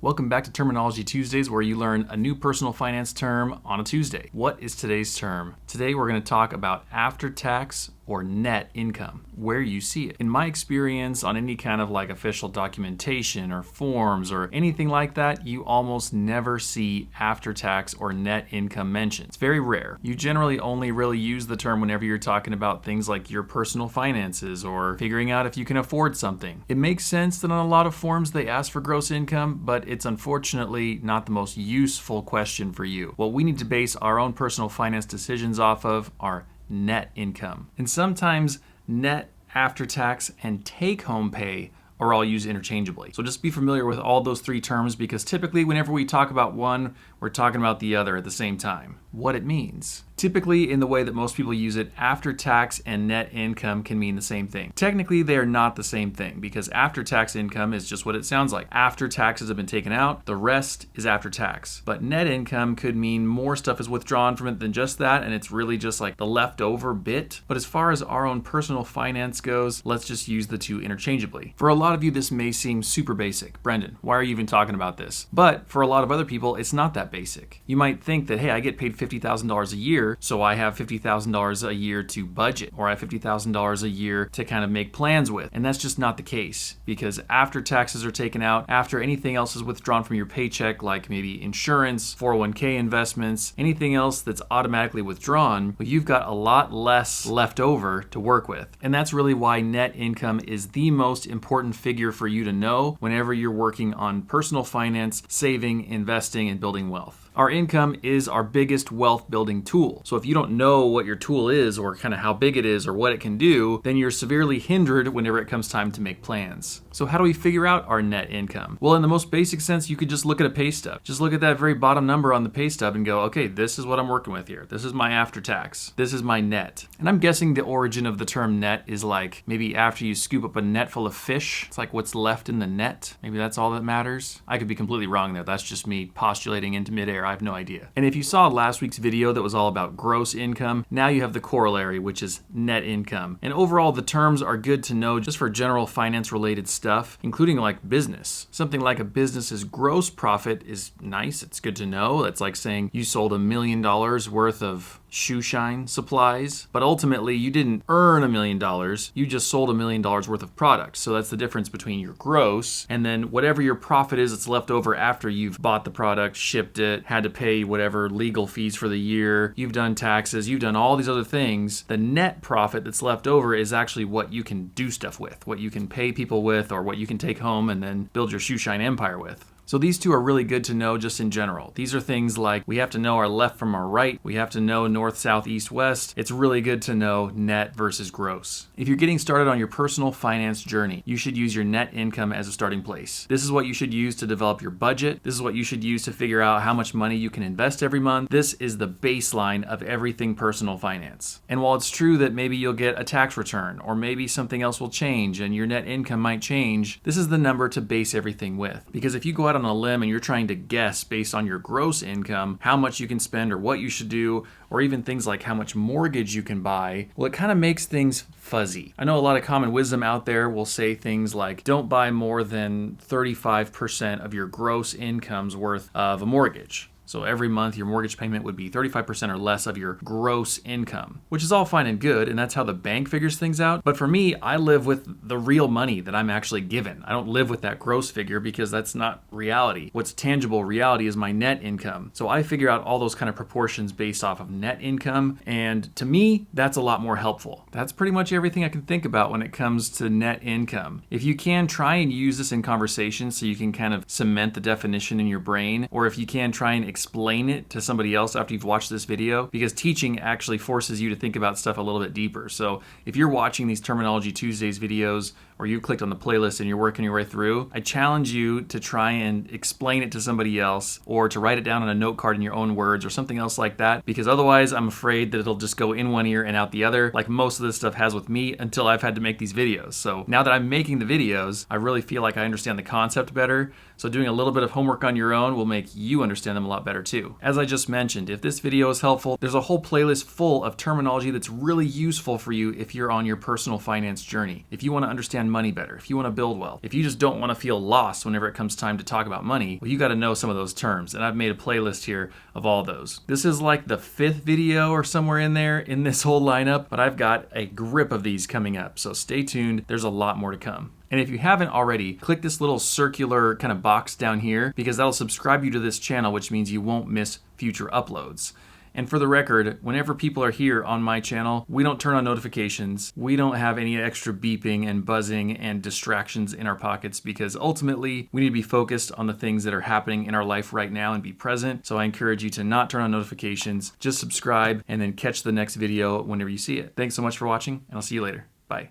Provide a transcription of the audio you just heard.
Welcome back to Terminology Tuesdays, where you learn a new personal finance term on a Tuesday. What is today's term? Today we're going to talk about after-tax or net income, where you see it. In my experience, on any kind of like official documentation or forms or anything like that, you almost never see after-tax or net income mentioned. It's very rare. You generally only really use the term whenever you're talking about things like your personal finances or figuring out if you can afford something. It makes sense that on a lot of forms they ask for gross income, but it's unfortunately not the most useful question for you. What we need to base our own personal finance decisions off of are net income. And sometimes net, after tax, and take-home pay are all used interchangeably. So just be familiar with all those three terms, because typically whenever we talk about one, we're talking about the other at the same time. What it means. Typically, in the way that most people use it, after tax and net income can mean the same thing. Technically, they are not the same thing, because after tax income is just what it sounds like. After taxes have been taken out, the rest is after tax. But net income could mean more stuff is withdrawn from it than just that, and it's really just like the leftover bit. But as far as our own personal finance goes, let's just use the two interchangeably. For a lot of you, this may seem super basic. Brendan, why are you even talking about this? But for a lot of other people, it's not that basic. You might think that, hey, I get paid $50,000 a year, so I have $50,000 a year to budget, or I have $50,000 a year to kind of make plans with. And that's just not the case, because after taxes are taken out, after anything else is withdrawn from your paycheck, like maybe insurance, 401k investments, anything else that's automatically withdrawn, well, you've got a lot less left over to work with. And that's really why net income is the most important figure for you to know whenever you're working on personal finance, saving, investing, and building wealth. Our income is our biggest wealth building tool. So if you don't know what your tool is, or kind of how big it is, or what it can do, then you're severely hindered whenever it comes time to make plans. So how do we figure out our net income? Well, in the most basic sense, you could just look at a pay stub. Just look at that very bottom number on the pay stub and go, okay, this is what I'm working with here. This is my after tax. This is my net. And I'm guessing the origin of the term net is like maybe after you scoop up a net full of fish, it's like what's left in the net. Maybe that's all that matters. I could be completely wrong there. That's just me postulating into midair. I have no idea. And if you saw last week's video that was all about gross income, now you have the corollary, which is net income. And overall, the terms are good to know just for general finance related stuff, including like business. Something like a business's gross profit is nice. It's good to know. It's like saying you sold $1 million worth of shoe shine supplies, but ultimately you didn't earn $1 million. You just sold $1 million worth of products. So that's the difference between your gross and then whatever your profit is that's left over after you've bought the product, shipped it, had to pay whatever legal fees for the year, you've done taxes, you've done all these other things. The net profit that's left over is actually what you can do stuff with, what you can pay people with, or what you can take home and then build your shoe shine empire with. So these two are really good to know just in general. These are things like we have to know our left from our right. We have to know north, south, east, west. It's really good to know net versus gross. If you're getting started on your personal finance journey, you should use your net income as a starting place. This is what you should use to develop your budget. This is what you should use to figure out how much money you can invest every month. This is the baseline of everything personal finance. And while it's true that maybe you'll get a tax return, or maybe something else will change and your net income might change, this is the number to base everything with. Because if you go out on a limb and you're trying to guess based on your gross income how much you can spend or what you should do, or even things like how much mortgage you can buy, well, it kind of makes things fuzzy. I know a lot of common wisdom out there will say things like don't buy more than 35% of your gross income's worth of a mortgage. So every month your mortgage payment would be 35% or less of your gross income, which is all fine and good, and that's how the bank figures things out. But for me, I live with the real money that I'm actually given. I don't live with that gross figure because that's not reality. What's tangible reality is my net income. So I figure out all those kind of proportions based off of net income, and to me, that's a lot more helpful. That's pretty much everything I can think about when it comes to net income. If you can, try and use this in conversation so you can kind of cement the definition in your brain, or if you can, try and explain it to somebody else after you've watched this video, because teaching actually forces you to think about stuff a little bit deeper. So if you're watching these Terminology Tuesdays videos, or you clicked on the playlist and you're working your way through, I challenge you to try and explain it to somebody else, or to write it down on a note card in your own words or something else like that, because otherwise I'm afraid that it'll just go in one ear and out the other, like most of this stuff has with me until I've had to make these videos. So now that I'm making the videos, I really feel like I understand the concept better. So doing a little bit of homework on your own will make you understand them a lot better. better too. As I just mentioned, if this video is helpful, there's a whole playlist full of terminology that's really useful for you if you're on your personal finance journey. If you want to understand money better, if you want to build wealth, if you just don't want to feel lost whenever it comes time to talk about money, well, you got to know some of those terms. And I've made a playlist here of all those. This is like the 5th video or somewhere in there in this whole lineup, but I've got a grip of these coming up. So stay tuned. There's a lot more to come. And if you haven't already, click this little circular kind of box down here because that'll subscribe you to this channel, which means you won't miss future uploads. And for the record, whenever people are here on my channel, we don't turn on notifications. We don't have any extra beeping and buzzing and distractions in our pockets because ultimately we need to be focused on the things that are happening in our life right now and be present. So I encourage you to not turn on notifications, just subscribe and then catch the next video whenever you see it. Thanks so much for watching, and I'll see you later. Bye.